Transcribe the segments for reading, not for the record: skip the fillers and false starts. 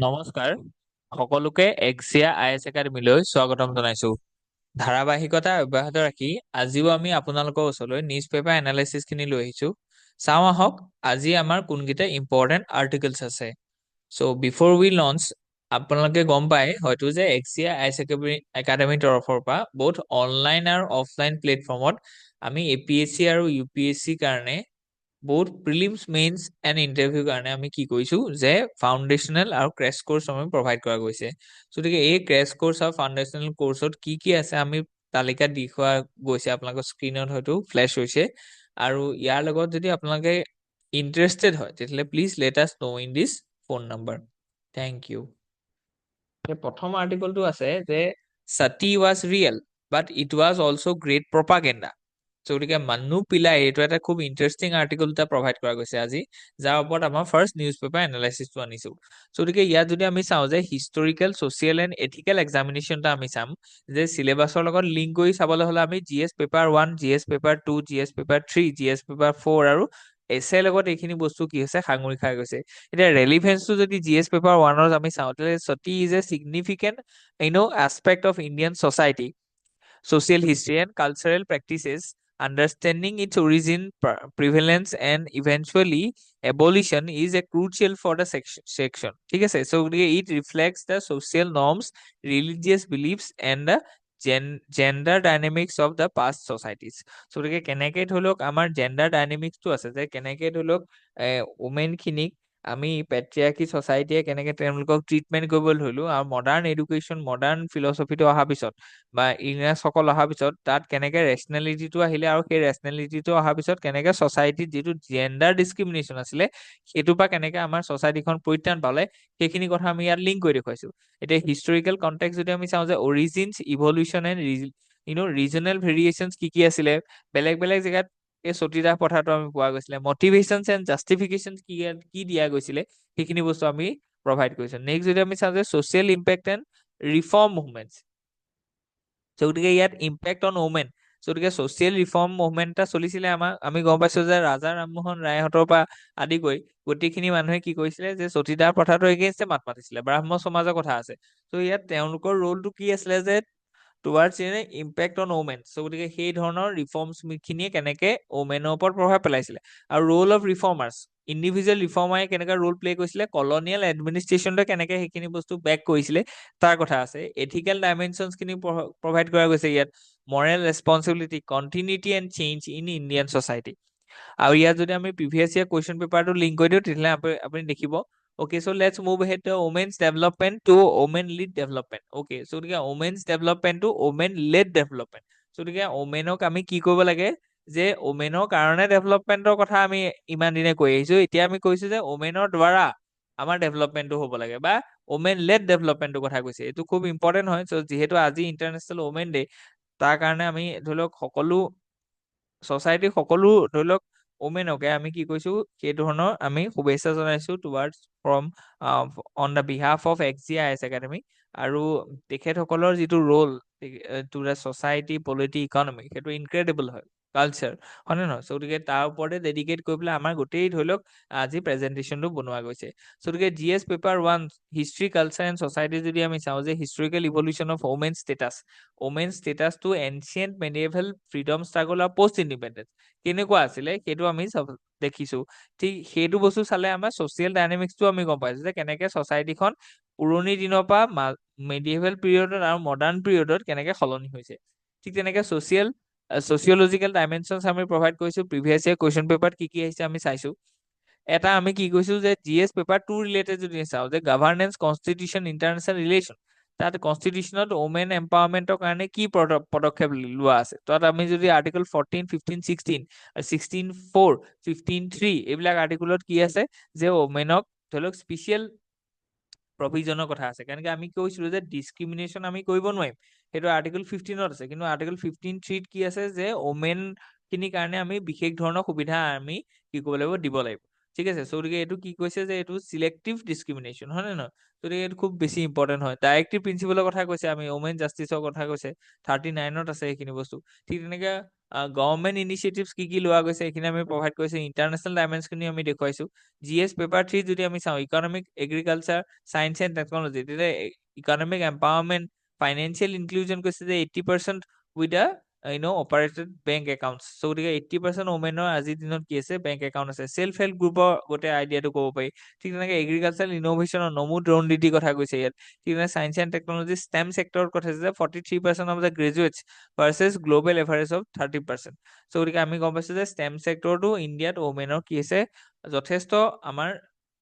নমস্কাৰ সকলোকে এক্সিয়া I S একাডেমীলৈ স্বাগতম জনাইছো। ধাৰাবাহিকতা অব্যাহত ৰাখি আজিও আমি আপোনালোকৰ ওচৰলৈ নিউজ পেপাৰ এনালাইচিছ খিনি লৈ আহিছো। চাওঁ আহক আজি আমাৰ কোনকেইটা ইম্পৰ্টেণ্ট আৰ্টিকলছ আছে। চ' বিফৰ উই লঞ্চ, আপোনালোকে গম পায় হয়তো যে এক্সিয়া আই এছ একাডেমীৰ তৰফৰ পৰা বহুত অনলাইন আৰু অফলাইন প্লেটফৰ্মত আমি APSC আৰু UPSC কাৰণে বহুত প্ৰিলিমছ মেইনছ এণ্ড ইণ্টাৰভিউ কাৰণে আমি কি কৰিছো যে ফাউণ্ডেশ্যনেল আৰু ক্ৰেছ কোৰ্চ আমি প্ৰভাইড কৰা গৈছে। গতিকে এই ক্ৰেছ কোৰ্চ আৰু ফাউণ্ডেশ্যনেল কোৰ্চত কি কি আছে আমি তালিকা দেখুওৱা গৈছে, আপোনালোকৰ স্ক্ৰীনত হয়তো ফ্লেছ হৈছে। আৰু ইয়াৰ লগত যদি আপোনালোকে ইণ্টাৰেষ্টেড হয় তেতিয়াহ'লে please let us know' in this phone number. Thank you. প্ৰথম আৰ্টিকলটো আছে যে Sati was real but it was also' great propaganda. গতিকে মানু পিলাই এইটো এটা খুব ইণ্টাৰেষ্টিং আৰ্টিকল এটা প্ৰভাইড কৰা গৈছে আজি, যাৰ ওপৰত আমাৰ ফাৰ্ষ্ট নিউজ পেপাৰ এনালাইচিছটো আনিছো। গতিকে ইয়াত যদি আমি চাওঁ যে হিষ্টৰিকেল ছ'চিয়েল এণ্ড এথিকেল এক্সামিনেশ্যনটা আমি চাম যে চিলেবাছৰ লগত লিংক কৰি চাবলৈ হ'লে আমি GS paper 1, GS paper 2, GS paper 3, GS paper 4 আৰু এছএৰ লগত এইখিনি বস্তু কি হৈছে সাঙুৰি খাই গৈছে। এতিয়া ৰেলিভেন্সটো যদি GS পেপাৰ 1ৰ আমি চাওঁ তেতিয়াহ'লে Sati is a significant aspect of Indian society, social history and cultural practices. Understanding its origin, prevalence, and eventually abolition is a crucial for the section. ঠিক আছে, so it reflects the social norms, religious beliefs, and the gender dynamics of the past societies. so গতিকে কেনেকে ধৰি লওক আমাৰ gender ডাইনেমিক্সটো আছে যে কেনেকে ধৰি লওক ওমেন খিনিক আমি পেট্ৰিয়াৰ্কি ছচাইটিয়ে কেনেকে তেওঁলোকক ট্ৰিটমেণ্ট কৰিবলৈ ধৰিলো, আৰু মডাৰ্ণ এডুকেশ্যন মডাৰ্ণ ফিলচফিটো অহাৰ পিছত বা ইংৰাজসকল অহাৰ পিছত তাত কেনেকে ৰেচনেলিটিটো আহিলে, আৰু সেই ৰেচনেলিটিটো অহাৰ পিছত কেনেকে ছচাইটিত যিটো জেণ্ডাৰ ডিছক্ৰিমিনেশ্যন আছিলে সেইটোৰ পৰা কেনেকে আমাৰ ছচাইটিখন পৰিত্ৰাণ পালে, সেইখিনি কথা আমি ইয়াত লিংক কৰি দেখুৱাইছো। এতিয়া হিষ্টৰিকেল কণ্টেক্স যদি আমি চাওঁ যে অৰিজিনছ, ইভলিউশ্যন এণ্ড ৰিজনেল ভেৰিয়েশ্যনছ কি কি আছিলে, বেলেগ বেলেগ জেগাত এই সতীদাহ প্ৰথাটো আমি পোৱা গৈছিলে, মটিভেশ্যনছ এণ্ড জাষ্টিফিকেশ্যন কি কি দিয়া গৈছিলে, সেইখিনি বস্তু আমি প্ৰভাইড কৰিছো। নেক্সট যদি আমি চাওঁ যে social impact and reform movements, গতিকে ইয়াত ইম্পেক্ট অন ওমেন, গতিকে ছ'চিয়েল ৰিফৰ্ম মুভমেণ্ট এটা চলিছিলে আমি গম পাইছো যে ৰাজা ৰামমোহন ৰায়হঁতৰ পৰা আদি কৰি গোটেইখিনি মানুহে কি কৰিছিলে যে সতীদাহ প্ৰথাটো এগেইনষ্টে মাত মাতিছিলে, ব্ৰাহ্ম সমাজৰ কথা আছে। ত' ইয়াত তেওঁলোকৰ ৰোলটো কি আছিলে যে টুৱাৰ্ডছ ইম্পেক্ট অন ওমেন, গতিকে সেই ধৰণৰ ৰিফৰ্মছ খিনিয়ে কেনেকে ওমেনৰ ওপৰত প্ৰভাৱ পেলাইছিলে। আৰু ৰোল অফ ৰিফৰ্মাৰ্ছ, ইণ্ডিভিজুৱেল ৰিফৰ্মাৰে কেনেকে ৰোল প্লে কৰিছিলে, কলনিয়েল এডমিনিষ্ট্ৰেশ্যনটোৱে কেনেকে সেইখিনি বস্তু বেক কৰিছিলে তাৰ কথা আছে। এথিকেল ডাইমেনশ্যনছ খিনি প্ৰভাইড কৰা গৈছে ইয়াত, Morrell responsibility, continuity and change in Indian society. আৰু ইয়াত যদি আমি প্ৰিভিয়াছ ইয়াৰ কুৱেশ্যন পেপাৰটো লিংক কৰি দিওঁ তেতিয়াহ'লে আপুনি দেখিব। Okay, so let's move ahead to women's development to women lead development. Okay, so গতিকে women's development to women led development. So গতিকে womenক আমি কি কৰিব লাগে যে womenৰ কাৰণে ডেভেলপমেণ্টৰ কথা আমি ইমান দিনে কৈ আহিছো, এতিয়া আমি কৈছো যে womenৰ দ্বাৰা আমাৰ ডেভেলপমেণ্টটো হ'ব লাগে, বা women led ডেভেলপমেণ্টৰ কথা কৈছে। এইটো খুব ইম্পৰ্টেণ্ট হয়। চ' যিহেতু আজি ইণ্টাৰনেশ্যনেল women ডে, তাৰ কাৰণে আমি ধৰি লওক সকলো ছচাইটিৰ সকলো ধৰি লওক ওমেনকে আমি কি কৈছো সেই ধৰণৰ আমি শুভেচ্ছা জনাইছো towards from on the behalf of এক্সিয়া আই এছ একাডেমি। আৰু তেখেতসকলৰ যিটো role to the society, polity, economy, সেইটো ইনক্ৰেডিবল হয়, কালচাৰ, হয়নে নহয়? গতিকে তাৰ ওপৰতে ডেডিকেট কৰি পেলাই আমাৰ গোটেই ধৰি লওক আজি প্ৰেজেণ্টেশ্যনটো বনোৱা গৈছে। গতিকে GS paper 1 history, culture and society যদি আমি চাওঁ যে historical evolution of women status, women ষ্টেটাছটো এনচিয়েণ্ট মেডিয়েভেল ফ্ৰীডম ষ্ট্ৰাগল আৰু পষ্ট ইণ্ডিপেণ্ডেঞ্চ কেনেকুৱা আছিলে সেইটো আমি দেখিছো। ঠিক সেইটো বস্তু চালে আমাৰ ছ'চিয়েল ডাইনামিক্সটো আমি গম পাইছো যে কেনেকে ছচাইটিখন পুৰণি দিনৰ পৰা মেডিয়েভেল পিৰিয়ডত আৰু মডাৰ্ণ পিৰিয়ডত কেনেকে সলনি হৈছে। ঠিক তেনেকে ছচিয়লজিকেল ডাইমেনশ্যনছ আমি প্ৰভাইড কৰিছো। প্ৰিভিয়াছ ইয়াৰ কুৱেশ্যন পেপাৰত কি কি আহিছে আমি চাইছো। এটা আমি কি কৈছো যে GS পেপাৰ 2 ৰিলেটেড যদি চাওঁ যে গভাৰ্নেন্স, কনষ্টিটিউশ্যন, ইণ্টাৰনেশ্যনেল ৰিলেশ্যন, তাত কনষ্টিটিউশ্যনত ওমেন এম্পাৱাৰমেণ্টৰ কাৰণে কি পদক্ষেপ লোৱা আছে। তাত আমি যদি আৰ্টিকল 14, 15, 16, 16(4), 15(3) এইবিলাক আৰ্টিকুলত কি আছে যে ওমেনক ধৰি লওক স্পেচিয়েল প্ৰভিজনৰ কথা আছে। কেনেকে আমি কৈছিলো যে ডিছক্ৰিমিনেশ্যন আমি কৰিব নোৱাৰিম, সেইটো আৰ্টিকল 15ত আছে, কিন্তু আৰ্টিকল 15(3)ত কি আছে যে ওমেন খিনিৰ কাৰণে আমি বিশেষ ধৰণৰ সুবিধা আমি কি কৰিব লাগিব, দিব লাগিব। ঠিক আছে, গতিকে এইটো কি কৈছে যে এইটো চিলেক্টিভ ডিছক্ৰিমিনেশ্যন, হয় নে নহয়? গতিকে এইটো খুব বেছি ইম্পৰ্টেণ্ট হয়। ডাইৰেক্টিভ প্ৰিন্সিপলৰ কথা কৈছে, আমি ওমেন জাষ্টিছৰ কথা কৈছে, 39ত আছে সেইখিনি বস্তু। ঠিক তেনেকে গভৰ্ণমেণ্ট ইনিচিয়েটিভছ কি কি লোৱা গৈছে এইখিনি আমি প্ৰভাইড কৰিছো, ইণ্টাৰনেশ্যনেল ডাইমেনশ্যনখিনি আমি দেখুৱাইছো। GS পেপাৰ 3 যদি আমি চাওঁ, economic, agriculture, science and technology, তেতিয়া ইকনমিক এম্পাৱাৰমেণ্ট, ফাইনেন্সিয়েল ইনক্লুজন কৈছে যে 80% with a operated bank accounts. চ' গতিকে 80% ওমেনৰ আজিৰ দিনত কি আছে, বেংক একাউণ্ট আছে। চেল্ফ হেল্প গ্ৰুপৰ গোটেই আইডিয়াটো ক'ব পাৰি। ঠিক তেনেকে এগ্ৰিকালচাৰ ইন'ভেশ্যনৰ নমো ড্ৰোন দিদিৰ কথা কৈছে ইয়াত। ঠিক তেনেকে চায়েন্স এণ্ড টেকনলজি ষ্টেম ছেক্টৰত কথা আছে যে 43% of the graduates versus global average of 30%। So' গতিকে আমি গম পাইছো যে ষ্টেম ছেক্টৰটো ইণ্ডিয়াত ওমেনৰ কি আছে, যথেষ্ট আমাৰ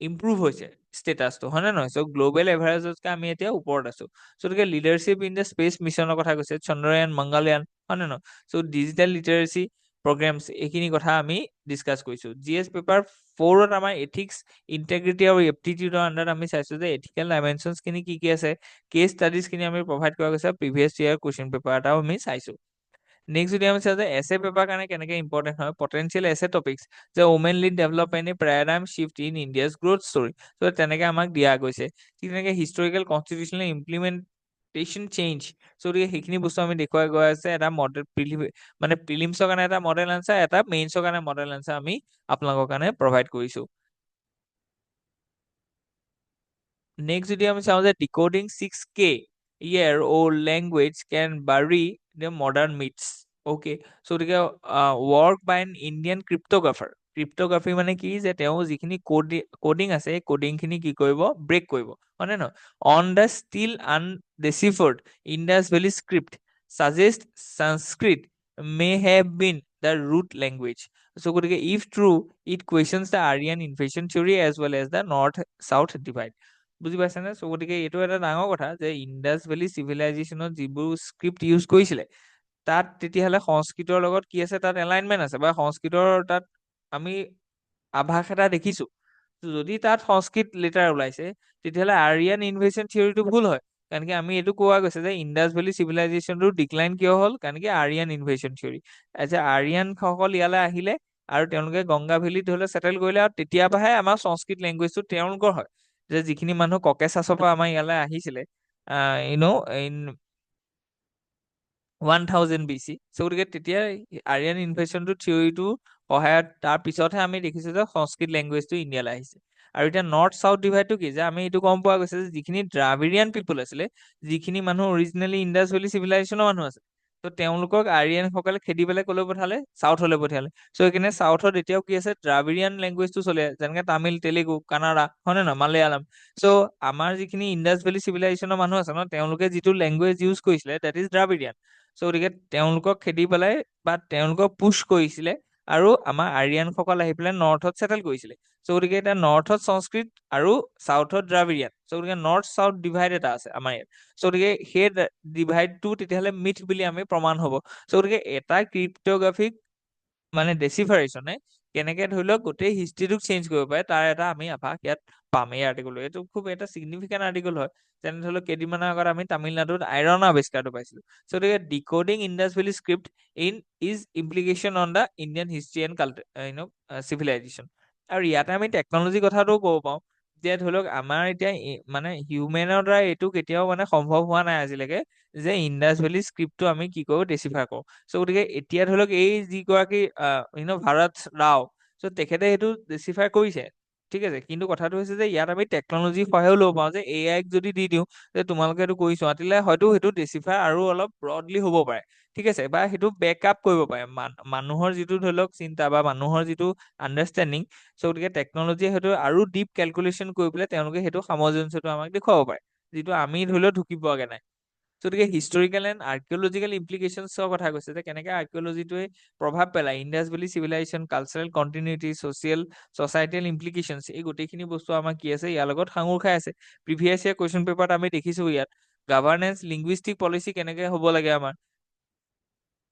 ইম্প্ৰুভ হৈছে ষ্টেটাছটো, হয় নে নহয়? চ' গ্ল'বেল এভাৰেজতকৈ আমি এতিয়া ওপৰত আছো। চ' গতিকে লিডাৰশ্বিপ ইন দ্য স্পেচ মিছনৰ কথা কৈছে, চন্দ্ৰয়ান, মংগলয়ান, হয় নে নহয়? চ' ডিজিটেল লিটাৰেচি প্ৰগ্ৰেমছ, এইখিনি কথা আমি ডিছকাছ কৰিছো। GS পেপাৰ 4ত আমাৰ এথিক্স, ইণ্টেগ্ৰিটি আৰু এপ্টিটিউডৰ আণ্ডাৰত আমি চাইছো যে এথিকেল ডাইমেনশ্যনছ খিনি কি কি আছে, কেছ ষ্টাডিজ খিনি আমি প্ৰভাইড কৰা গৈছে, প্ৰিভিয়াছ ইয়াৰ কুৱেশ্যন পেপাৰ এটাও আমি চাইছো। নেক্সট যদি আমি চাওঁ যে এছে পেপাৰ কাৰণে কেনেকে ইম্পৰ্টেণ্ট হয়, পটেনচিয়েল এছে টপিক্স, যে women led development a paradigm shift in India's growth story. So' তেনেকে আমাক দিয়া গৈছে। ঠিক তেনেকে historical constitutional implementation change. So' গতিকে সেইখিনি বস্তু আমি দেখুৱাই গৈ আছে। এটা মডেল মানে প্ৰিলিমছৰ কাৰণে এটা মডেল আনচাৰ, এটা মেইনছৰ কাৰণে মডেল আনচাৰ আমি আপোনালোকৰ কাৰণে প্ৰভাইড কৰিছো। নেক্সট যদি আমি চাওঁ যে decoding 6K year old language can bury the modern myths. Okay, so' গতিকে work by an Indian cryptographer. Cryptography মানে কি, যে তেওঁ যিখিনি কডিং আছে এই কডিংখিনি কি কৰিব, ব্ৰেক কৰিব, হয় নে নহয়? On the still undeciphered Indus valley script suggest Sanskrit may have been the root language. So' গতিকে if true, it questions the Aryan invasion theory as well as the north south divide. বুজি পাইছেনে? চ' গতিকে এইটো এটা ডাঙৰ কথা যে ইণ্ডাছ ভেলী চিভিলাইজেশ্যনত যিবোৰ স্ক্ৰিপ্ট ইউজ কৰিছিলে, তাত তেতিয়াহ'লে সংস্কৃতৰ লগত কি আছে, তাত এলাইনমেণ্ট আছে, বা সংস্কৃতৰ তাত আমি আভাস এটা দেখিছো। যদি তাত সংস্কৃত লেটাৰ ওলাইছে, তেতিয়াহ'লে আৰিয়ান ইনভেশ্যন থিয়ৰীটো ভুল হয়। কাৰণ কি আমি এইটো কোৱা গৈছে যে ইণ্ডাছ ভেলী চিভিলাইজেশ্যনটো ডিক্লাইন কিয় হ'ল, কাৰণ কি আৰিয়ান ইনভেশ্যন থিয়ৰী। আচ্ছা, আৰিয়ান সকল ইয়ালৈ আহিলে আৰু তেওঁলোকে গংগা ভেলীত ধৰি লওক ছেটেল কৰিলে, আৰু তেতিয়াৰ পৰাহে আমাৰ সংস্কৃত লেংগুৱেজটো তেওঁলোকৰ হয়। যে যিখিনি মানুহ ককেচাছৰ পৰা আমাৰ ইয়ালৈ আহিছিলে, ইন 1000 BC। চ' গতিকে তেতিয়া আৰিয়ান ইনভেশ্যনটো থিয়ৰিটো সহায়ত তাৰ পিছতহে আমি দেখিছো যে সংস্কৃত লেংগুৱেজটো ইণ্ডিয়ালৈ আহিছে। আৰু এতিয়া নৰ্থ চাউথ ডিভাইডটো কি, যে আমি এইটো গম পোৱা গৈছে যে যিখিনি দ্ৰাবিড়িয়ান পিপুল আছিলে, যিখিনি মানুহ অৰিজিনেলি ইণ্ডাছ ভেলী চিভিলাইজেশ্যনৰ মানুহ আছে, ত' তেওঁলোকক আৰিয়ানসকলে খেদি পেলাই ক'লৈ পঠালে, চাউথলৈ পঠিয়ালে। চ' সেইকাৰণে চাউথত এতিয়াও কি আছে, দ্ৰাবিড়িয়ান লেংগুৱেজটো চলে, যেনেকে তামিল, তেলেগু, কানাডা, হয় নে নহয়, মালয়ালম। চ' আমাৰ যিখিনি ইণ্ডাছ ভেলী চিভিলাইজেশ্যনৰ মানুহ আছে ন, তেওঁলোকে যিটো লেংগুৱেজ ইউজ কৰিছিলে, দেট ইজ দ্ৰাবিড়িয়ান। চ' গতিকে তেওঁলোকক খেদি পেলাই বা তেওঁলোকক পুছ কৰিছিলে, আৰু আমাৰ আৰিয়ানসকল আহি পেলাই নৰ্থত ছেটেল কৰিছিলে। চ' গতিকে এতিয়া নৰ্থত সংস্কৃত আৰু চাউথত দ্ৰাবিড়িয়ান। চ' গতিকে নৰ্থ চাউথ ডিভাইড এটা আছে আমাৰ ইয়াত। চ' গতিকে সেই ডিভাইডটো তেতিয়াহ'লে মিথ বুলি আমি প্ৰমাণ হ'ব। চ' গতিকে এটা ক্ৰিপ্টোগ্ৰাফিক মানে ডেচিফাৰেশ্যনে কেনেকে ধৰি লওক গোটেই হিষ্ট্ৰীটোক চেঞ্জ কৰিব পাৰে, তাৰ এটা আমি আভাস ইয়াত পাম এই আৰ্টিকল। এইটো খুব এটা চিগনিফিকেণ্ট আৰ্টিকল হয়। যেনে ধৰি লওক কেইদিনমানৰ আগত আমি তামিলনাডুত আইৰণ আৱিষ্কাৰটো পাইছিলো। চ' গতিকে decoding Indus valley script in is implication on the Indian history and civilisation. আৰু ইয়াতে আমি টেকনলজিৰ কথাটোও ক'ব পাৰোঁ, যে ধৰি লওক আমাৰ এতিয়া মানে হিউমেনৰ দ্বাৰা এইটো কেতিয়াও মানে সম্ভৱ হোৱা নাই আজিলৈকে, যে ইণ্ডাছ ভেলী স্ক্ৰিপ্টটো আমি কি কৰো, ডেচিফাৰ কৰোঁ। চ' গতিকে এতিয়া ধৰি লওক এই যিগৰাকী ভাৰত ৰাও, চ' তেখেতে সেইটো ডেচিফাই কৰিছে, ঠিক আছে। কিন্তু কথাটো হৈছে যে ইয়াত আমি টেকনলজিৰ সহায়ো ল'ব পাৰোঁ, যে AI ক যদি দি দিওঁ যে তোমালোকে এইটো কৰি চোৱা, তেতিয়াহ'লে হয়তো সেইটো ডেচিফাই আৰু অলপ ব্ৰডলি হ'ব পাৰে, ঠিক আছে, বা সেইটো বেক আপ কৰিব পাৰে মানুহৰ যিটো ধৰি লওক চিন্তা বা মানুহৰ যিটো আণ্ডাৰষ্টেণ্ডিং। চ' গতিকে টেকনলজিয়ে সেইটো আৰু ডিপ কেলকুলেশ্যন কৰি পেলাই তেওঁলোকে সেইটো সামঞ্জস্যটো আমাক দেখুৱাব পাৰে, যিটো আমি ধৰি লওক ঢুকি পোৱাগে নাই। গতিকে হিষ্টৰিকেল এণ্ড আৰ্কিঅলজিকেল ইমপ্লিকেশ্যনছৰ কথা কৈছে, যে কেনেকে আৰ্কিঅলজিটোৱে প্ৰভাৱ পেলায় Indus valley civilisation, cultural continuity, societal implications, এই গোটেইখিনি বস্তু আমাৰ কি আছে, ইয়াৰ লগত সাঙুৰ খাই আছে। প্ৰিভিয়াছ ইয়াৰ কুৱেশ্যন পেপাৰত আমি দেখিছো ইয়াত গভাৰ্নেন্স, লিংগুইষ্টিক পলিচি কেনেকে হ'ব লাগে আমাৰ,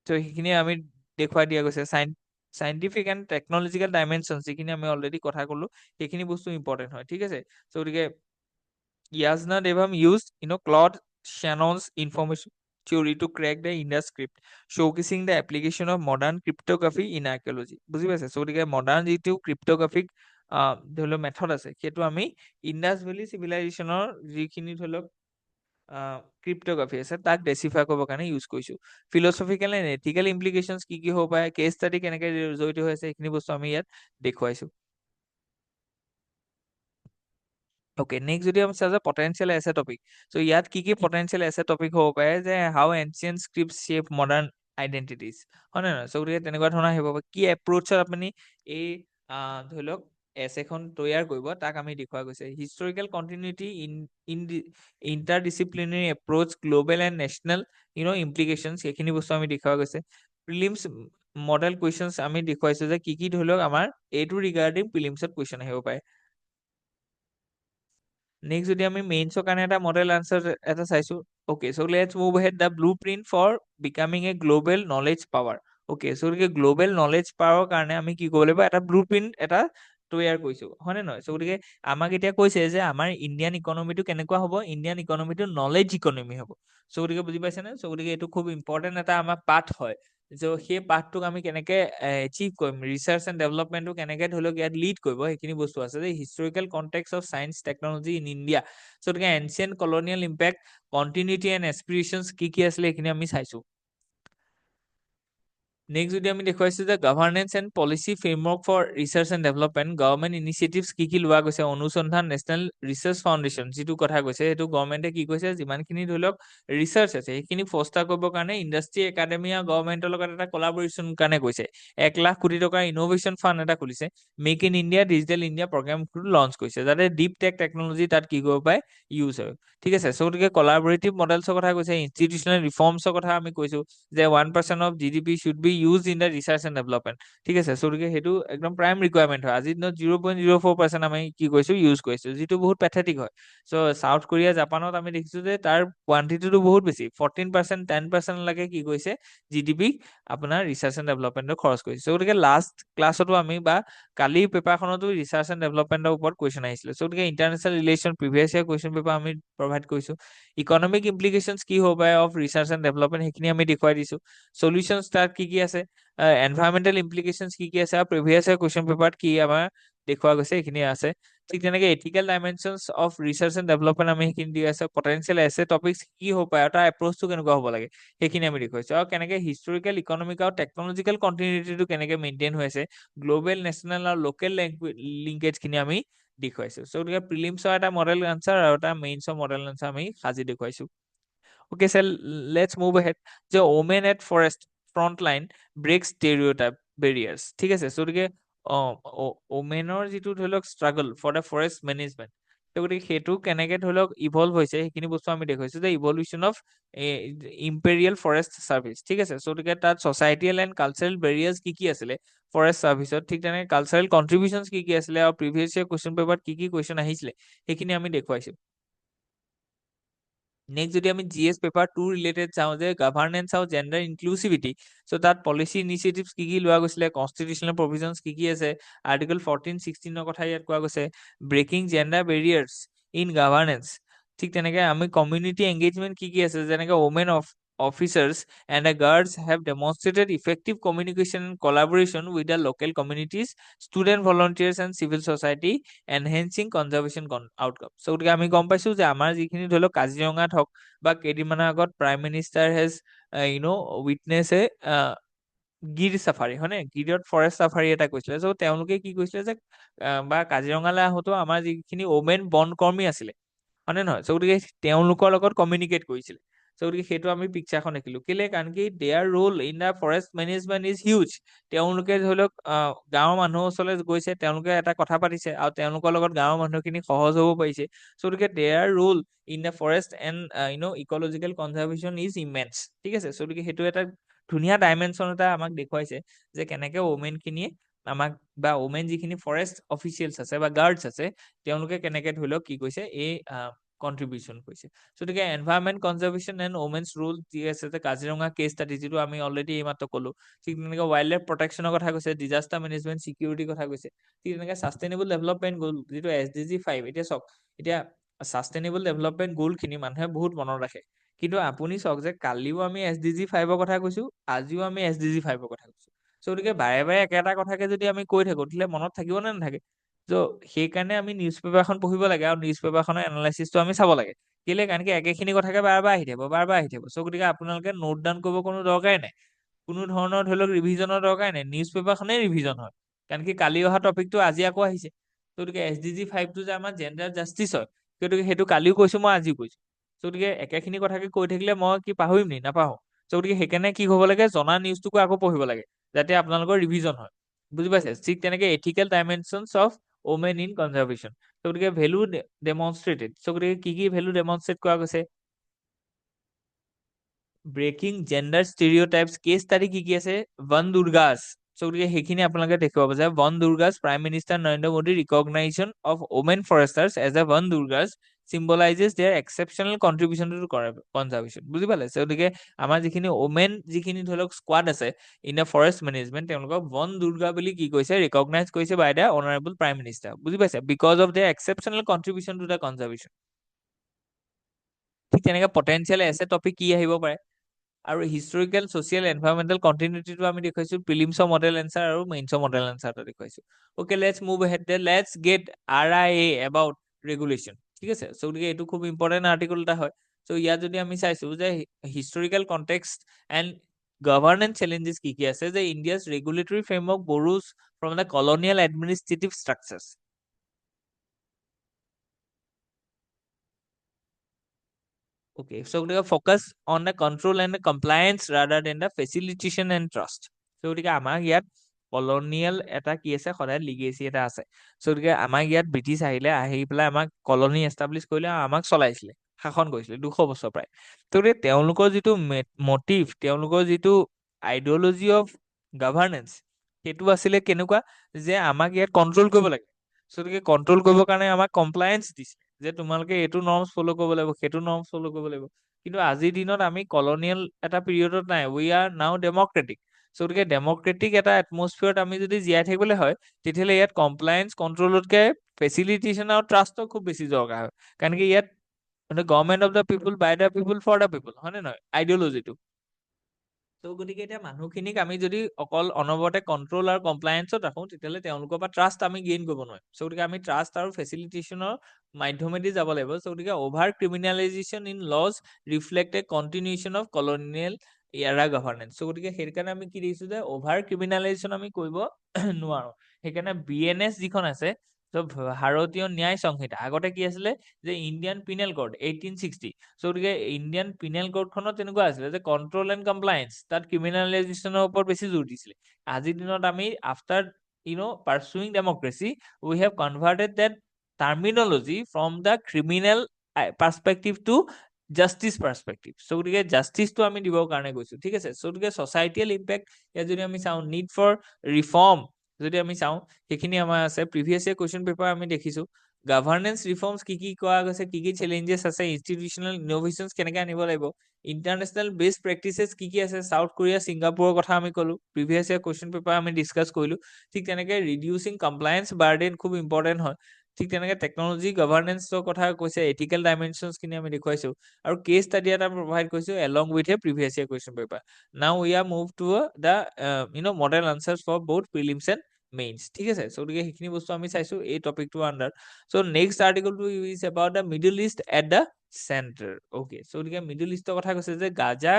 ত' সেইখিনি আমি দেখুৱাই দিয়া গৈছে। চাইণ্টিফিক এণ্ড টেকনলজিকেল ডাইমেনশ্যন, যিখিনি আমি অলৰেডি কথা ক'লো, সেইখিনি বস্তু ইম্পৰ্টেণ্ট হয়, ঠিক আছে। চ' গতিকে Yasna Devam used, Claude Shannon's information theory to crack the Indus script, showcasing the application of modern cryptography in archaeology. বুজি পাইছে? চ' গতিকে মডাৰ্ণ যিটো ক্ৰিপ্টোগ্ৰাফিক ধৰি লওক মেথড আছে, সেইটো আমি ইণ্ডাছ ভেলী চিভিলাইজেশ্যনৰ যিখিনি ধৰি লওক ক্ৰিপ্টোগ্ৰাফী আছে তাক ডেচিফাই কৰিবৰ কাৰণে ইউজ কৰিছো। ফিলচফিকেল এণ্ড এথিকেল ইমপ্লিকেশ্যনছ কি কি হ'ব পাৰে, কেছ ষ্টাডি কেনেকে জড়িত হৈ আছে, সেইখিনি বস্তু আমি ইয়াত দেখুৱাইছো। অ'কে, নেক্সট যদি আমি চাওঁ যে পটেনচিয়েল এছে টপিক, চ' ইয়াত কি কি পটেনচিয়েল এছে টপিক হ'ব পাৰে, যে how ancient script shape modern identities, হয় নে নহয়? চ' গতিকে তেনেকুৱা ধৰণৰ আহিব পাৰে। কি এপ্ৰ'চত আপুনি এই ধৰি লওক এছেখন তৈয়াৰ কৰিব, তাক আমি দেখুওৱা গৈছে। Historical continuity in interdisciplinary approach, global and national implications, সেইখিনি বস্তু আমি দেখুওৱা গৈছে। প্ৰিলিমছ মডেল কুৱেশ্যনছ আমি দেখুৱাইছো যে কি কি ধৰি লওক আমাৰ এইটো ৰিগাৰ্ডিং প্ৰিলিমছত কুৱেশ্যন আহিব পাৰে। নেক্সট যদি আমি মেইনছৰ কাৰণে এটা মডেল আনচাৰ এটা চাইছো। Okay, so' let's move head the blueprint for becoming a global knowledge power. Okay, so' গতিকে গ্ল'বেল নলেজ পাৱাৰৰ কাৰণে আমি কি কৰিব লাগিব, এটা ব্লু প্ৰিণ্ট এটা তৈয়াৰ কৰিছো, হয়নে নহয়? চ' গতিকে আমাক এতিয়া কৈছে যে আমাৰ ইণ্ডিয়ান ইকনমিটো কেনেকুৱা হ'ব, ইণ্ডিয়ান ইকনমিটো নলেজ ইকনমি হ'ব। চ' গতিকে বুজি পাইছেনে? চ' গতিকে এইটো খুব ইম্পৰ্টেণ্ট এটা আমাৰ পাঠ হয়। চ' সেই পাঠটোক আমি কেনেকে এচিভ কৰিম, ৰিচাৰ্চ এণ্ড ডেভেলপমেণ্টটো কেনেকে ধৰি লওক ইয়াত লিড কৰিব, সেইখিনি বস্তু আছে। যে historical context of science technology in India, so' গতিকে ancient colonial impact, continuity and aspirations কি কি আছিলে, সেইখিনি আমি চাইছো। নেক্সট যদি আমি দেখুৱাইছো যে governance and policy framework for research and development, government initiatives কি কি লোৱা গৈছে, অনুসন্ধান নেশ্যনেল ৰিচাৰ্চ ফাউণ্ডেশ্যন যিটো কথা কৈছে, সেইটো গভৰ্ণমেণ্টে কি কৈছে, যিমানখিনি ধৰি লওক ৰিচাৰ্চ আছে সেইখিনি ফষ্টাৰ কৰিবৰ কাৰণে ইণ্ডাষ্ট্ৰি একাডেমিয়া গভৰ্ণমেণ্টৰ লগত এটা কলাবৰেশ্যন কাৰণে কৈছে। 1,00,000 কোটি টকাৰ ইনোভেশ্যন ফাণ্ড এটা খুলিছে। Make in India digital India প্ৰগ্ৰামটো লঞ্চ কৰিছে, যাতে ডিপ টেক টেকনলজি তাত কি কৰিব পাৰে, ইউজ হয়। ঠিক আছে, চ' গতিকে কলাবৰেটিভ মডেলছৰ কথা কৈছে, ইনষ্টিটিউচনেল ৰিফৰ্মছৰ কথা আমি কৈছো, যে 1% of GDP should be use in the research and development. ঠিক আছে, চ' গতিকে সেইটো একদম প্ৰাইম ৰিকুৱাৰমেণ্ট হয়। আজিৰ দিনত 0.04% আমি কি কৰিছো, ইউজ কৰিছো, যিটো বহুত পেথেটিক হয়। চ' চাউথ কোৰিয়া, জাপানত আমি দেখিছো যে তাৰ কোৱান্টিটিটো বহুত বেছি, 14%, 10% লৈকে কি কৰিছে, GDP আপোনাৰ ৰিচাৰ্চ এণ্ড ডেভেলপমেণ্টত খৰচ কৰিছে। চ' গতিকে লাষ্ট ক্লাছতো আমি বা কালিৰ পেপাৰখনতো ৰিচাৰ্চ এণ্ড ডেভেলপমেণ্টৰ ওপৰত কুৱেশ্যন আহিছিলে। চ' গতিকে international relation previous year question paper আমি প্ৰভাইড কৰিছো। ইকনমিক ইমপ্লিকেশ্যনছ কি হ'ব পাৰে অফ ৰিচাৰ্চ এণ্ড ডেভেলপমেণ্ট, সেইখিনি আমি দেখুৱাই দিছো। সলিউশনছ তাত কি কি আছে, এনভাইৰমেণ্টেল ইমপ্লিকেশ্যনছ কি কি আছে, আৰু প্ৰিভিয়াছ ইয়াৰ কুৱেশ্যন পেপাৰত কি আমাৰ দেখুওৱা গৈছে, সেইখিনি আছে। ঠিক তেনেকে ethical dimensions of research and development আমি সেইখিনি দি আছে। পটেনচিয়েল এছে টপিকছ কি হ'ব পাৰে, আৰু তাৰ এপ্ৰ'চটো কেনেকুৱা হ'ব লাগে, সেইখিনি আমি দেখুৱাইছো। আৰু কেনেকে হিষ্টৰিকেল, ইকনমিক আৰু টেকনলজিকেল কণ্টিনিউটিটো কেনেকে মেইনটেইন হৈ আছে, গ্ল'বেল, নেশ্যনেল আৰু লোকেল লিংকেজখিনি আমি দেখুৱাইছো। চ' গতিকে প্ৰিলিমছৰ এটা মডেল আনচাৰ আৰু এটা মেইনছৰ মডেল আনচাৰ আমি সাজি দেখুৱাইছো। Okay, so let's move ahead. যে women at forest front line break stereotype barriers, ঠিক আছে। চ' গতিকে ওমেনৰ যিটো ধৰি লওক struggle for the forest management, গতিকে সেইটো কেনেকে ধৰি লওক ইভল্ভ হৈছে, সেইখিনি বস্তু আমি দেখুৱাইছো। যে evolution of imperial forest service, ঠিক আছে। চ' গতিকে তাত ছচাইটিয়েল এণ্ড কালচাৰেল বেৰিয়াৰ্ছ কি কি আছিলে ফৰেষ্ট ছাৰ্ভিচত, ঠিক তেনেকে কালচাৰেল কণ্ট্ৰিবিউশ্যনছ কি কি আছিলে, আৰু প্ৰিভিয়াছ ইয়াৰ কুৱেশ্যন পেপাৰত কি কি কুৱেশ্যন আহিছিলে, সেইখিনি আমি দেখুৱাইছো। নেক্সট যদি আমি GS পেপাৰ 2 ৰিলেটেড চাওঁ, যে গভাৰ্নেন্স আৰু জেণ্ডাৰ ইনক্লুচিভিটি, চ' তাত পলিচি ইনিচিয়েটিভছ কি কি লোৱা গৈছিলে, কনষ্টিটিউচনেল প্ৰভিজনছ কি কি আছে, আৰ্টিকল 14, 16 কথা ইয়াত কোৱা গৈছে। ব্ৰেকিং জেণ্ডাৰ বেৰিয়াৰ্ছ ইন গভাৰ্নেন্স, ঠিক তেনেকে আমি কমিউনিটি এংগেজমেণ্ট কি কি আছে, যেনেকে women officers and the guards have demonstrated effective communication and collaboration with the local communities, student volunteers and civil society, enhancing conservation outcome. So গতিকে আমি গম পাইছো যে আমাৰ যিখিনি ধৰি লওক কাজিৰঙাত হওক বা কেইদিনমানৰ আগত prime minister has witness A Gir safari, হয়নে, গিৰত ফৰেষ্ট চাফাৰী এটা কৈছিলে। চ' তেওঁলোকে কি কৈছিলে যে বা কাজিৰঙালৈ আহোঁতেও আমাৰ যিখিনি ওমেন বন কৰ্মী আছিলে, হয়নে নহয়, চ' গতিকে তেওঁলোকৰ লগত কমিউনিকেট কৰিছিলে। চ' গতিকে সেইটো আমি পিকচাৰখন দেখিলো, কেলে, কাৰণ কি their role in the forest management is huge. তেওঁলোকে ধৰি লওক গাঁৱৰ মানুহৰ ওচৰলৈ গৈছে, তেওঁলোকে এটা কথা পাতিছে, আৰু তেওঁলোকৰ লগত গাঁৱৰ মানুহখিনি সহজ হ'ব পাৰিছে। চ' গতিকে their role in the forest and ecological conservation is immense, ঠিক আছে। চ' গতিকে সেইটো এটা ধুনীয়া ডাইমেনশ্যন এটা আমাক দেখুৱাইছে, যে কেনেকে ওমেন খিনিয়ে আমাক, বা ওমেন যিখিনি ফৰেষ্ট অফিচিয়েলছ আছে বা গাৰ্ডছ আছে, তেওঁলোকে কেনেকে ধৰি লওক কি কৈছে, এই কন্ট্ৰিবিউশ্যন কৰিছে। গতিকে environment conservation and women's role যি আছে, যে কাজিৰঙা কেছ ষ্টাডি, যিটো আমি অলৰেডি এইমাত্ৰ ক'লো, ঠিক তেনেকে ৱাইল্ড লাইফ প্ৰটেকশ্যনৰ কথা কৈছে, ডিজাষ্টাৰ মেনেজমেণ্ট চিকিউৰিটিৰ কথা কৈছে, ঠিক তেনেকে ছাষ্টেইনেবল ডেভেলপমেণ্ট গ'ল, যিটো SDG 5। এতিয়া চাওক, এতিয়া ছাষ্টেইনেবল ডেভেলপমেণ্ট গ'লখিনি মানুহে বহুত মনত ৰাখে, কিন্তু আপুনি চাওক যে কালিও আমি SDG 5ৰ কথা কৈছো, আজিও আমি SDG 5ৰ কথা কৈছো। চ' গতিকে বাৰে বাৰে একেটা কথাকে যদি আমি কৈ থাকো, তেতিয়াহ'লে মনত থাকিব নে নাথাকে। চ' সেইকাৰণে আমি নিউজ পেপাৰখন পঢ়িব লাগে, আৰু নিউজ পেপাৰখনৰ এনালাইচিছটো আমি চাব লাগে। কেলে কাৰণ কি একেখিনি কথাকে বাৰ বাৰ আহি থাকিব চ' গতিকে আপোনালোকে নোট ডাউন কৰিব কোনো দৰকাৰেই নাই, কোনো ধৰণৰ ধৰি লওক ৰিভিজনৰ দৰকাৰ নাই, নিউজ পেপাৰখনেই ৰিভিজন হয়, কাৰণ কি কালি অহা টপিকটো আজি আকৌ আহিছে। গতিকে SDG 5টো যে আমাৰ জেণ্ডাৰ জাষ্টিছ হয়, গতিকে সেইটো কালিও কৈছো মই আজিও কৈছো। গতিকে একেখিনি কথাকে কৈ থাকিলে মই কি পাহৰিম নি? নাপাহৰো। গতিকে সেইকাৰণে কি হ'ব লাগে, জনা নিউজটোকো আকৌ পঢ়িব লাগে যাতে আপোনালোকৰ ৰিভিজন হয়, বুজি পাইছে? ঠিক তেনেকে ethical dimensions of women in conservation, গতিকে ভেলু ডেমনষ্ট্ৰেটেড। গতিকে কি ভেলু ডেমনষ্ট্ৰেট কৰা গৈছে? Breaking gender stereotypes case study কি আছে? বন দুৰ্গাছ। গতিকে সেইখিনি আপোনালোকে দেখিব পাব যে Van Durgas prime minister Narendra Modi recognition of women foresters as a Van Durgas symbolises their exceptional contribution to conservation. বুজি পালে? গতিকে আমাৰ যিখিনি ওমেন যিখিনি ধৰি লওক স্কোৱাড আছে ইন দ্য ফৰেষ্ট মেনেজমেণ্ট, তেওঁলোকক বন দুৰ্গা বুলি কি কৈছে? ৰিকগনাইজ কৰিছে বাই দ্য অনাৰেবল প্ৰাইম মিনিষ্টাৰ। বুজি পাইছে? Because of there exceptional contribution to the conservation. ঠিক তেনেকে পটেনচিয়েল এছে টপিক কি আহিব পাৰে? আৰু হিষ্টৰিকেল ছ'চিয়েল এনভাইৰমেণ্টেল কণ্টিনিউটিটো আমি দেখুৱাইছো প্ৰিলিমছৰ মডেল এনচাৰ আৰু মেইনছৰ মডেল এনচাৰটো দেখুৱাইছো। Okay, let's move ahead, let's get RIA about regulation. ঠিক আছে, চ' গতিকে এইটো খুব ইম্পৰ্টেণ্ট আৰ্টিকল এটা হয়। চ' ইয়াত যদি আমি চাইছো যে historical context and governance challenges কি আছে, যে India's regulatory framework borrows from the colonial administrative structures. Okay, so we focus on the control and the compliance rather than the facilitation and trust. So গতিকে আমাৰ ইয়াত colonial এটা কি আছে, সদায় লিগেচি এটা আছে। চ' গতিকে আমাৰ ইয়াত ব্ৰিটিছ আহিলে, আহি পেলাই আমাক কলনি এষ্টাব্লিছ কৰিলে আৰু আমাক চলাইছিলে, শাসন কৰিছিলে 200 বছৰ প্ৰায়। তো গতিকে তেওঁলোকৰ যিটো মটিভ, তেওঁলোকৰ যিটো আইডিঅলজি অফ গভাৰ্নেন্স, সেইটো আছিলে কেনেকুৱা, যে আমাক ইয়াত কণ্ট্ৰল কৰিব লাগে। চ' গতিকে কণ্ট্ৰল কৰিবৰ কাৰণে আমাক কমপ্লায়েন্স দিছে, যে তোমালোকে এইটো নৰ্মছ ফ'ল' কৰিব লাগিব, সেইটো নৰ্মছ ফ'ল' কৰিব লাগিব। কিন্তু আজিৰ দিনত আমি কলনিয়েল এটা পিৰিয়ডত নাই, উই আৰ নাও ডেমক্ৰেটিক। চ' গতিকে ডেমক্ৰেটিক এটা এটমছফিয়াৰত আমি যদি জীয়াই থাকিবলৈ হয়, তেতিয়াহ'লে ইয়াত কমপ্লায়েন্স কণ্ট্ৰলতকে ফেচিলিটেশ্যন আৰু ট্ৰাষ্টৰ খুব বেছি দৰকাৰ হয়। কাৰণ কি ইয়াত government of the people, by the people, for the people, হয়নে নহয় আইডিঅলজিটো? ত' গতিকে এতিয়া মানুহখিনিক আমি যদি অকল অনবৰতে কণ্ট্ৰল আৰু কমপ্লায়েন্সত ৰাখোঁ, তেতিয়াহ'লে তেওঁলোকৰ পৰা ট্ৰাষ্ট আমি গেইন কৰিব নোৱাৰিম। চ' গতিকে আমি ট্ৰাষ্ট আৰু ফেচিলিটেশ্যনৰ মাধ্যমেদি যাব লাগিব। চ' গতিকে over criminalisation in laws reflect a continuation of colonial era governance. So' গতিকে সেইকাৰণে আমি কি দেখিছোঁ, যে অভাৰ ক্ৰিমিনেলাইজেশ্যন আমি কৰিব নোৱাৰোঁ। সেইকাৰণে BNS যিখন আছে, ত' ভাৰতীয় ন্যায় সংহিতা, আগতে কি আছিলে, যে ইণ্ডিয়ান পিনেল কোড 1860। চ' গতিকে ইণ্ডিয়ান পিনেল কোডখনত তেনেকুৱা আছিলে যে কণ্ট্ৰল এণ্ড কমপ্লায়েন্স, তাত ক্ৰিমিনেলাইজেশ্যনৰ ওপৰত বেছি জোৰ দিছিলে। আজিৰ দিনত আমি after pursuing democracy, we have converted that terminology from the criminal perspective to justice perspective. So' গতিকে জাষ্টিছটো আমি দিবৰ কাৰণে গৈছো, ঠিক আছে। চ' গতিকে ছ'চাইটিয়েল ইম্পেক্ট, ইয়াত যদি আমি চাওঁ নিড ফৰ ৰিফৰ্ম, যদি আমি চাওঁ সেইখিনি আমাৰ আছে। প্ৰিভিয়াছ ইয়েৰ কুৱেশ্যন পেপাৰ আমি দেখিছো গভৰ্নেন্স ৰিফৰ্মছ কি কৰা গৈছে, কি চেলেঞ্জেছ আছে, ইনষ্টিটিউচনেল ইন'ভেশ্যনছ কেনেকৈ আনিব লাগিব, ইণ্টাৰনেশ্যনেল বেষ্ট প্ৰেক্টিচেছ কি আছে, চাউথ কোৰিয়া, ছিংগাপুৰৰ কথা আমি ক'লো, প্ৰিভিয়াছ ইয়েৰ কুৱেশ্যন পেপাৰ আমি ডিছকাছ কৰিলো। ঠিক তেনেকৈ ৰিডিউচিং কমপ্লায়েন্স বাৰ্ডেন খুব ইম্পৰ্টেণ্ট হয়। ঠিক তেনেকৈ টেকনলজি গভৰ্নেন্সৰ কথা কৈছে, এথিকেল ডাইমেনশ্যনছখিনি আমি দেখুৱাইছো, আৰু কেছ ষ্টাডি এটা প্ৰভাইড কৰিছো along with a previous year question paper. Now we are move to the model answers for বহুত প্ৰিলিমছ এণ্ড মেইনছ। ঠিক আছে, চ' গতিকে সেইখিনি বস্তু আমি চাইছো এই টপিকটোৰ আণ্ডাৰ। চ' নেক্সট আৰ্টিকলটো is about the Middle East at the centre. Okay, so' গতিকে মিডল ইষ্টৰ কথা কৈছে যে গাজা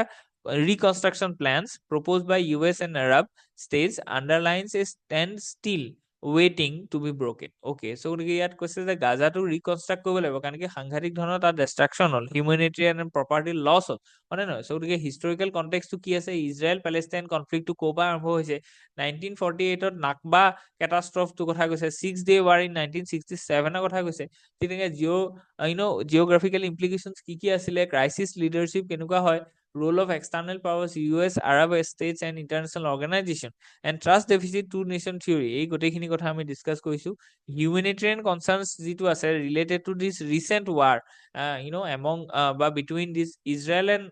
reconstruction plans proposed by US and Arab states underlines a standstill waiting to be broken. Okay, so গতিকে ইয়াত কৈছে যে গাজাটো ৰিকনষ্ট্ৰাক্ট কৰিব লাগিব, কাৰণ কি সাংঘাতিক ধৰণৰ তাত ডিষ্ট্ৰাকশ্যন হ'ল, হিউমেনিটেৰিয়ান এণ্ড প্ৰপাৰ্টি লছ হ'ল, হয়নে নহয়? চ' গতিকে হিষ্টৰিকেল কনটেক্সটো কি আছে, ইজৰাইল পেলেষ্টাইন কনফ্লিক্টটো ক'ৰ পৰা আৰম্ভ হৈছে, 1948ত নাকবা কেটাষ্ট্ৰফটোৰ কথা কৈছে, 6 Day War in 1967ৰ কথা কৈছে। তেনেকৈ জিঅ'গ্ৰাফিকেল ইমপ্লিকেশ্যনছ কি আছিলে, ক্ৰাইচিছ লিডাৰশ্বিপ কেনেকুৱা হয়, role of external powers, US, Arab states and international organization, and trust deficit two nation theory, এই গোটেইখিনি কথা আমি ডিছকাছ কৰিছো। হিউমেনিটেৰিয়ান কনচাৰ্নছ যিটো আছে related to this recent war among বা between this Israel and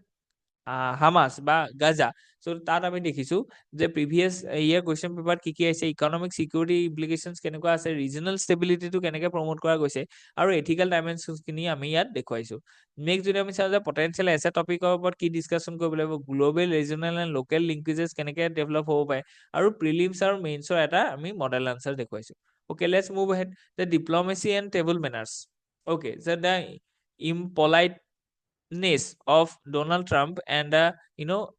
Hamas বা গাজা। চ' তাত আমি দেখিছো যে প্ৰিভিয়াছ ইয়েৰ কুৱেশ্যন পেপাৰত কি আহিছে, ইকনমিক ছিকিউৰিটি ইমপ্লিকেশ্যনছ কেনেকুৱা আছে, ৰিজনেল ষ্টেবিলিটিটো কেনেকৈ প্ৰমোট কৰা গৈছে, আৰু এথিকেল ডাইমেনশ্যনছখিনি আমি ইয়াত দেখুৱাইছো। নেক্সট যদি আমি চাওঁ যে পটেনচিয়েল এছে টপিকৰ ওপৰত কি ডিছকাশ্যন কৰিব লাগিব, গ্ল'বেল, ৰিজনেল এণ্ড লোকেল লিংকেজেছ কেনেকৈ ডেভেলপ হ'ব পাৰে, আৰু প্ৰিলিমছ আৰু মেইনছৰ এটা আমি মডেল আনচাৰ দেখুৱাইছো। Okay, let's move head the diplomacy and table manners. Okay, the impoliteness of Donald Trump and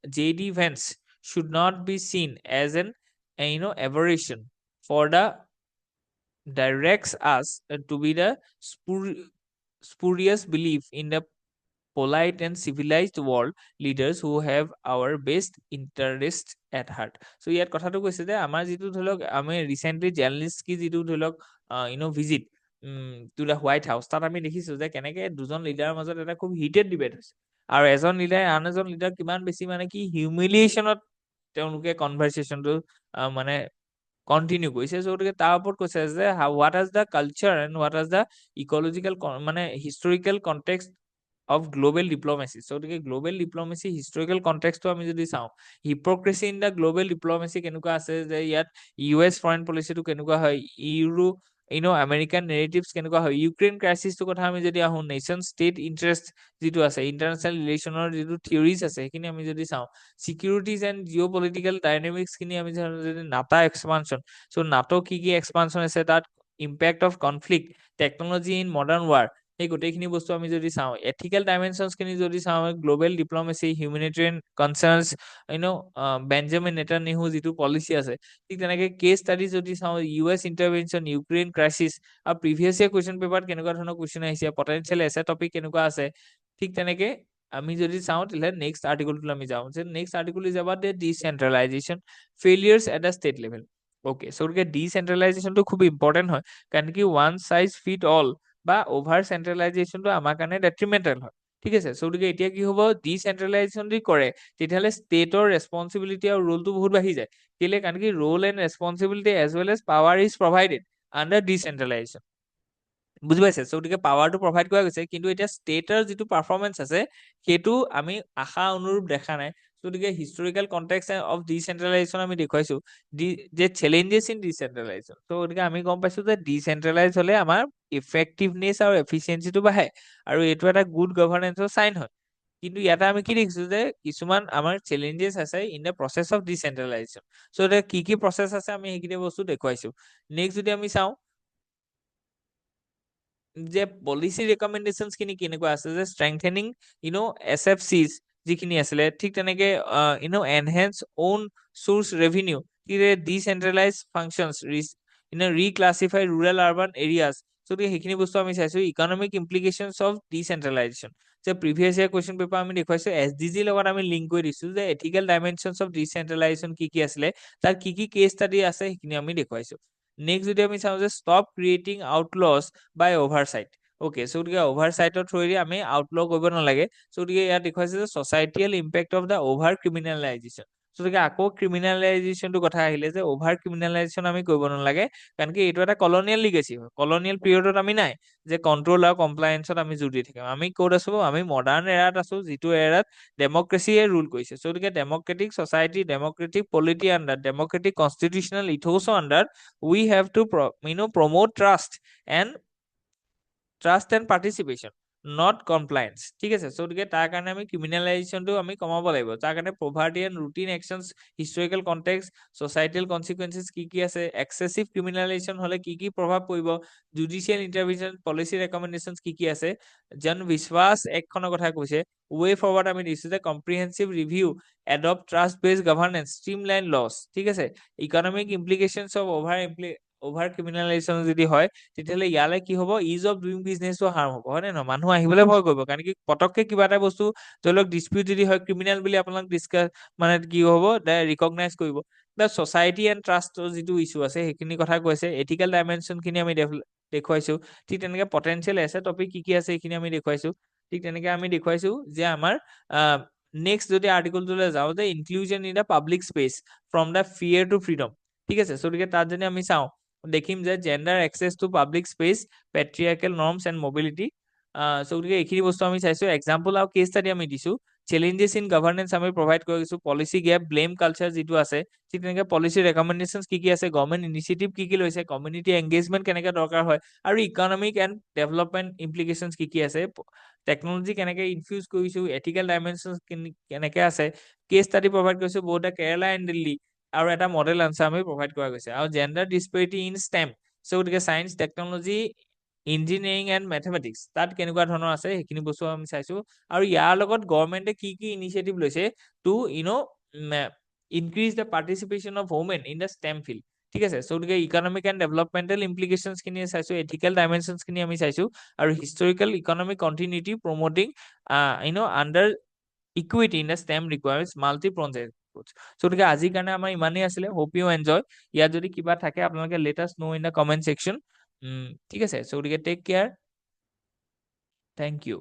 JD Vance should not be seen as an aberration for the directs us to be the spurious belief in the polite and civilized world leaders who have our best interests at heart. So ইয়াত কথাটো কৈছে যে আমাৰ যিটো ধৰি লওক আমি recently journalist কি যিটো ধৰি লওক visit to the white house, তাত আমি দেখিছো যে কেনেকে দুজন লিডাৰৰ মাজত এটা খুব হিটেড ডিবেট হৈছে আৰু এজন লিডাৰে আন এজন লিডাৰ কিমান বেছি মানে কি হিউমিলিয়েশ্যনত তেওঁলোকে কনভাৰচেশ্যনটো মানে কণ্টিনিউ কৰিছে। চ' গতিকে তাৰ ওপৰত কৈছে যে হোৱাট আজ দ্য কালচাৰ এণ্ড হোৱাট আজ দ্য ইকলজিকেল মানে হিষ্টৰিকেল কণ্টেক্সট অফ গ্লোবেল ডিপ্ল'মেচি। চ' গতিকে গ্লোবেল ডিপ্ল'মেচি হিষ্টৰিকেল কণ্টেক্সটো আমি যদি চাওঁ, হিপক্ৰেচি ইন দ্য গ্লোবেল ডিপ্ল'মেচি কেনেকুৱা আছে, যে ইয়াত US ফৰেইন পলিচিটো কেনেকুৱা হয়, আমেৰিকান নেৰেটিভছ কেনেকুৱা হয়, ইউক্ৰেইন ক্ৰাইচিছটোৰ কথা আমি যদি আহোঁ, নেশ্যন ষ্টেট ইণ্টাৰেষ্ট যিটো আছে, ইণ্টাৰনেশ্যনেল ৰিলেশ্যনৰ যিটো থিয়ৰিজ আছে সেইখিনি আমি যদি চাওঁ, চিকিউৰিটিজ এণ্ড জিঅ' পলিটিকেল ডাইনামিক্সখিনি আমি যদি নাটা এক্সপানশ্যন, চ' নাটো কি কি এক্সপানশ্যন আছে তাত, impact of conflict, technology in modern war, সেই গোটেইখিনি বস্তু আমি যদি চাওঁ, এথিকেল ডাইমেনশ্যনছখিনি যদি চাওঁ, গ্লোবেল ডিপ্ল'মেচি, হিউমেনিটেৰিয়ান কনচাৰ্নছ, বেঞ্জামিন নেতানয়াহু যিটো পলিচি আছে, ঠিক তেনেকে কেছ ষ্টাডি যদি চাওঁ, US ইণ্টাৰভেনশ্যন, ইউক্ৰেইন ক্ৰাইচিছ, আৰু প্ৰিভিয়াছ ইয়াৰ কুৱেশ্যন পেপাৰত কেনেকুৱা ধৰণৰ কুৱেশ্যন আহিছে, পটেনচিয়েল এছে টপিক কেনেকুৱা আছে, ঠিক তেনেকে আমি যদি চাওঁ তেতিয়াহ'লে নেক্সট আৰ্টিকলটোলৈ আমি যাওঁ, যে next article is about the decentralisation failures at the state level. Okay, so' গতিকে ডিচেন্ট্ৰেলাইজেশ্যনটো খুব ইম্পৰ্টেণ্ট হয়, কাৰণ কি ওৱান চাইজ ফিট অল বা অভাৰ চেন্ট্ৰেলাইজেশ্যনটো আমাৰ কাৰণে ডেট্ৰিমেণ্টেল হয়। ঠিক আছে, চ' গতিকে এতিয়া কি হ'ব, ডিচেন্ট্ৰেলাইজেশ্যন যদি কৰে তেতিয়াহ'লে ষ্টেটৰ ৰেছপনচিবিলিটি আৰু ৰোলটো বহুত বাঢ়ি যায়। কেলে, কাৰণ কি role and responsibility as well as power is provided under decentralisation. বুজি পাইছে? চ' গতিকে পাৱাৰটো প্ৰভাইড কৰা গৈছে, কিন্তু এতিয়া ষ্টেটৰ যিটো পাৰফৰ্মেঞ্চ আছে সেইটো আমি আশা অনুৰূপ দেখা নাই। গতিকে হিষ্টৰিকেল কণ্টেক্সট অফ ডিচেন্ট্ৰেলাইজেশ্যন আমি দেখুৱাইছো, যে চেলেঞ্জেছ ইন ডিচেন্ট্ৰেলাইজেশ্যন। চ' গতিকে আমি গম পাইছো যে ডিচেন্ট্ৰেলাইজ হ'লে আমাৰ ইফেক্টিভনেছ আৰু এফিচিয়েঞ্চিটো বাঢ়ে, আৰু এইটো এটা গুড গভাৰ্নেন্সৰ চাইন হয়। কিন্তু ইয়াতে আমি কি দেখিছো যে কিছুমান আমাৰ চেলেঞ্জেছ আছে ইন দ্য প্ৰচেছ অফ ডিচেন্ট্ৰেলাইজেশ্যন। চ' এতিয়া কি কি প্ৰচেছ আছে আমি সেইখিনি বস্তু দেখুৱাইছো। নেক্সট যদি আমি চাওঁ যে পলিচি ৰেকমেণ্ডেশ্যনছ খিনি কেনেকুৱা আছে, যে ষ্ট্ৰেংথেনিং SFCs যিখিনি আছিলে, ঠিক তেনেকে enhance own source revenue, decentralise functions, reclassify rural urban areas. গতিকে সেইখিনি বস্তু আমি চাইছো। ইকনমিক ইমপ্লিকেশ্যনছ অফ ডিচেন্ট্ৰেলাইজেশ্যন, যে প্ৰিভিয়াছ ইয়াৰ কুৱেশ্যন পেপাৰ আমি দেখুৱাইছো, SDG লগত আমি লিংক কৰি দিছো যে এথিকেল ডাইমেনশ্যনছ অফ ডিচেন্ট্ৰেলাইজেশ্যন কি কি আছিলে, তাৰ কি কি কেছ ষ্টাডি আছে সেইখিনি আমি দেখুৱাইছো। নেক্সট যদি আমি চাওঁ যে ষ্টপ ক্ৰিয়েটিং আউটলছ বাই অভাৰচাইট। অ'কে, চ' গতিকে অভাৰচাইটৰ থ্ৰুৱেদি আমি আউটল কৰিব নালাগে। চ' গতিকে ইয়াত দেখুৱাইছে যে ছচাইটিয়েল ইম্পেক্ট অফ দ্য অভাৰ ক্ৰিমিনেলাইজেশ্যন। চ' গতিকে আকৌ ক্ৰিমিনেলাইজেশ্যনটো কথা আহিলে, যে অভাৰ ক্ৰিমিনেলাইজেশ্যন আমি কৰিব নালাগে, কাৰণ কি এইটো এটা কলনিয়েল লিগেচি হয়। কলনিয়েল পিৰিয়ডত আমি নাই যে কণ্ট্ৰল আৰু কমপ্লায়েন্সত আমি জোৰ দি থাকিম। আমি ক'ত আছো, আমি মডাৰ্ণ এৰাত আছো, যিটো এৰাত ডেমক্ৰেচিয়ে ৰুল কৰিছে। চ' গতিকে democratic society, democratic polity under, democratic constitutional ethos under, we have to promote trust and participation, not compliance. ঠিক আছে, চ' গতিকে তাৰ কাৰণে আমি ক্ৰিমিনেলাইজেশ্যনটো আমি কমাব লাগিব। তাৰ কাৰণে poverty and routine actions, historical context, societal consequences কি কি আছে, এক্সেচিভ ক্ৰিমিনেলাইজেশ্যন হ'লে কি কি প্ৰভাৱ পৰিব, জুডিচিয়েল ইণ্টাৰভিনশ্যন, পলিচি ৰেকমেণ্ডেশ্যনছ কি কি আছে, জন বিশ্বাস এক্টখনৰ কথা কৈছে। ৱে ফৰৱাৰ্ড আমি দিছো যে comprehensive review, adopt trust based governance, streamline laws. ঠিক আছে, economic implications of over criminalisation যদি হয় তেতিয়াহ'লে ইয়ালে কি হ'ব, ইজ অফ ডুইং বিজনেছটো হাৰ্ম হ'ব, হয় নে নহয়? মানুহ আহিবলৈ ভয় কৰিব, কাৰণ কি পটককে কিবা এটা বস্তু ধৰি লওক ডিছপিউট যদি হয়, ক্ৰিমিনেল বুলি আপোনাক মানে কি হ'ব, ৰিকগনাইজ কৰিব। প্লাছ ছচাইটি এণ্ড ট্ৰাষ্টৰ যিটো ইছ্যু আছে সেইখিনি কথা কৈছে। এথিকেল ডাইমেনশ্যন খিনি আমি দেখুৱাইছো। ঠিক তেনেকে পটেনচিয়েল এছে টপিক কি কি আছে সেইখিনি আমি দেখুৱাইছো। ঠিক তেনেকে আমি দেখুৱাইছো যে আমাৰ নেক্সট যদি আৰ্টিকলটোলৈ যাওঁ, যে inclusion in the public space from the ফিয়াৰ to freedom. ঠিক আছে, চ' গতিকে তাত যদি আমি চাওঁ দেখিম যে gender access to public space, patriarchal norms and mobility. So' গতিকে এইখিনি বস্তু আমি চাইছো। এক্সাম্পল আৰু কেছ ষ্টাডি আমি দিছো। চেলেঞ্জেছ ইন গভাৰ্নেন্স আমি প্ৰভাইড কৰিছো। পলিচি গেপ, ব্লেম কালচাৰ যিটো আছে, ঠিক তেনেকে পলিচি ৰেকমেণ্ডেশ্যনছ কি কি আছে, গভৰ্ণমেণ্ট ইনিচিয়েটিভ কি কি লৈছে, কমিউনিটি এংগেজমেণ্ট কেনেকে দৰকাৰ হয়, আৰু ইকনমিক এণ্ড ডেভেলপমেণ্ট ইমপ্লিকেশ্যনছ কি কি আছে, টেকনলজি কেনেকে ইনফিউজ কৰিছো, এথিকেল ডাইমেনশ্যনছ কেনেকে আছে, কেছ ষ্টাডি প্ৰভাইড কৰিছো বহুত কেৰালা এণ্ড দিল্লী, আৰু এটা মডেল আনচাৰ আমি প্ৰভাইড কৰা গৈছে। আৰু জেণ্ডাৰ ডিছপেৰিটি ইন ষ্টেম, চ' গতিকে science, technology engineering and mathematics তাত কেনেকুৱা ধৰণৰ আছে সেইখিনি বস্তু আমি চাইছো আৰু ইয়াৰ লগত গভৰ্ণমেণ্টে কি কি ইনিচিয়েটিভ লৈছে to increase the participation of women in the STEM field ঠিক আছে চ' গতিকে ইকনমিক এণ্ড ডেভেলপমেণ্টেল ইমপ্লিকেশ্যনছ খিনি চাইছো এথিকেল ডাইমেনশ্যনছ খিনি আমি চাইছো আৰু historical economic continuity promoting under equity in the STEM requires multi project so' গতিকে আজিৰ কাৰণে আমাৰ ইমানেই আছিলে হোপ ইউ এনজয় ইয়াত যদি কিবা থাকে আপোনালোকে let us know' in the comment section ঠিক আছে চ' গতিকে টেক কেয়াৰ থেংক ইউ